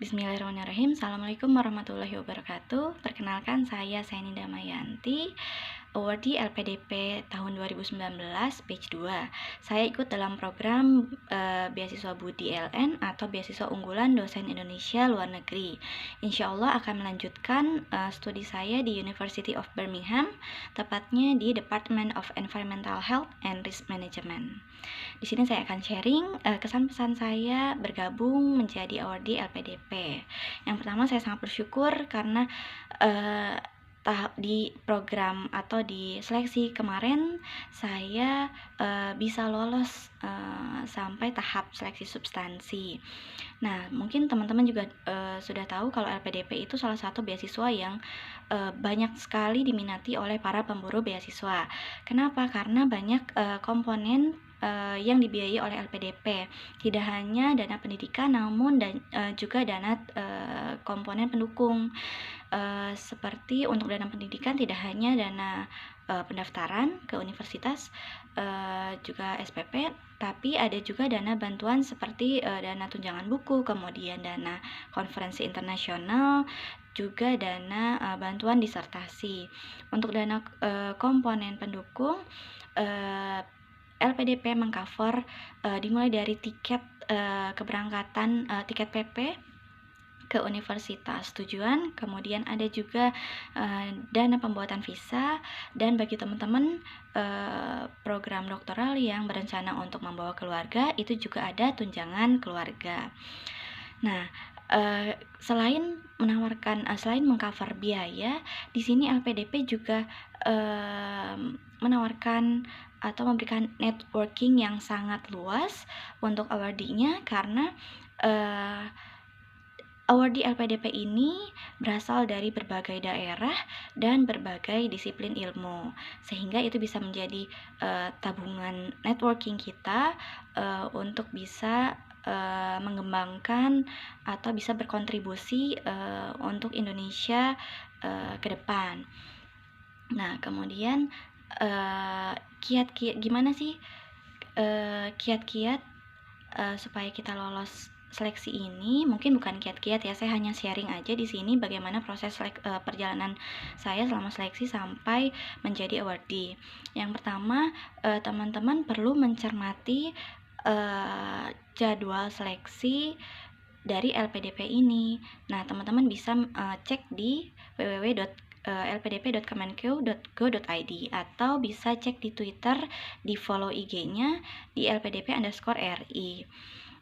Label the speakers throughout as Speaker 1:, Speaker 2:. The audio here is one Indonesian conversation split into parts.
Speaker 1: Bismillahirrahmanirrahim. Assalamualaikum warahmatullahi wabarakatuh. Perkenalkan, saya Saini Damayanti, awardee LPDP tahun 2019 batch 2. Saya ikut dalam program beasiswa BUDI LN atau beasiswa unggulan dosen Indonesia luar negeri. Insya Allah akan melanjutkan studi saya di University of Birmingham, tepatnya di Department of Environmental Health and Risk Management. Di sini saya akan sharing kesan pesan saya bergabung menjadi awardee LPDP. Yang pertama, saya sangat bersyukur karena tahap di program atau di seleksi kemarin saya bisa lolos sampai tahap seleksi substansi. Nah, mungkin teman-teman juga sudah tahu kalau LPDP itu salah satu beasiswa yang banyak sekali diminati oleh para pemburu beasiswa. Kenapa? Karena banyak komponen yang dibiayai oleh LPDP. Tidak hanya dana pendidikan, namun juga dana komponen pendukung. Seperti untuk dana pendidikan tidak hanya dana pendaftaran ke universitas, juga SPP, tapi ada juga dana bantuan seperti dana tunjangan buku, kemudian dana konferensi internasional, juga dana bantuan disertasi. Untuk dana komponen pendukung, LPDP mengcover dimulai dari tiket keberangkatan, tiket PP ke universitas tujuan, kemudian ada juga dana pembuatan visa, dan bagi teman-teman program doktoral yang berencana untuk membawa keluarga, itu juga ada tunjangan keluarga. Nah, selain mengcover biaya, di sini LPDP juga menawarkan atau memberikan networking yang sangat luas untuk awardee-nya, karena awardee LPDP ini berasal dari berbagai daerah dan berbagai disiplin ilmu, sehingga itu bisa menjadi tabungan networking kita untuk bisa mengembangkan atau bisa berkontribusi untuk Indonesia ke depan. Nah, kemudian kiat-kiat gimana sih kiat-kiat supaya kita lolos seleksi ini? Mungkin bukan kiat-kiat ya, saya hanya sharing aja di sini bagaimana proses perjalanan saya selama seleksi sampai menjadi awardee. Yang pertama, teman-teman perlu mencermati jadwal seleksi dari LPDP ini. Nah, teman-teman bisa cek di www.lpdp.kemenkeu.go.id atau bisa cek di Twitter, di follow IG-nya di LPDP_RI.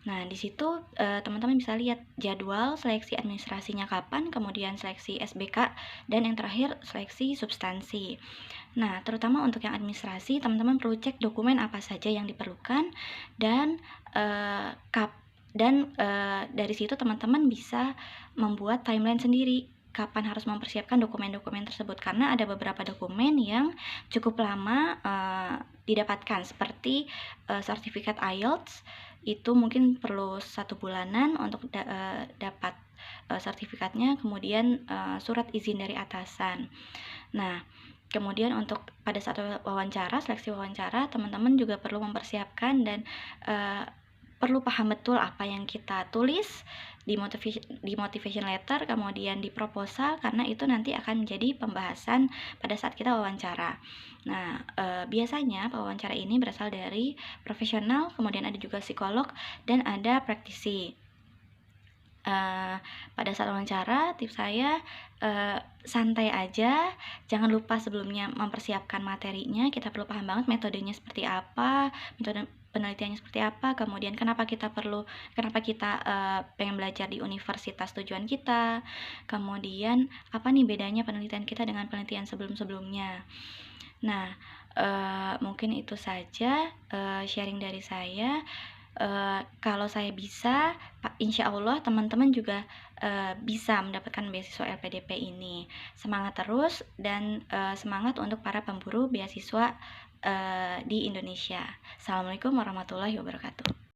Speaker 1: Nah, di situ teman-teman bisa lihat jadwal seleksi administrasinya kapan, kemudian seleksi SBK, dan yang terakhir seleksi substansi. Nah, terutama untuk yang administrasi, teman-teman perlu cek dokumen apa saja yang diperlukan, dan dari situ teman-teman bisa membuat timeline sendiri kapan harus mempersiapkan dokumen-dokumen tersebut, karena ada beberapa dokumen yang cukup lama didapatkan, seperti sertifikat IELTS. Itu mungkin perlu 1 bulanan untuk dapat sertifikatnya, kemudian surat izin dari atasan. Nah, kemudian untuk pada saat seleksi wawancara, teman-teman juga perlu mempersiapkan dan perlu paham betul apa yang kita tulis di motivation letter, kemudian di proposal, karena itu nanti akan menjadi pembahasan pada saat kita wawancara. Nah, biasanya pewawancara ini berasal dari profesional, kemudian ada juga psikolog, dan ada praktisi. Pada saat wawancara, tips saya santai aja, jangan lupa sebelumnya mempersiapkan materinya. Kita perlu paham banget metodenya seperti apa, metode penelitiannya seperti apa, kemudian kenapa kita pengen belajar di universitas tujuan kita, kemudian apa nih bedanya penelitian kita dengan penelitian sebelum-sebelumnya. Nah, mungkin itu saja sharing dari saya. Kalau saya bisa, insya Allah teman-teman juga bisa mendapatkan beasiswa LPDP ini. Semangat terus, dan semangat untuk para pemburu beasiswa di Indonesia. Assalamualaikum warahmatullahi wabarakatuh.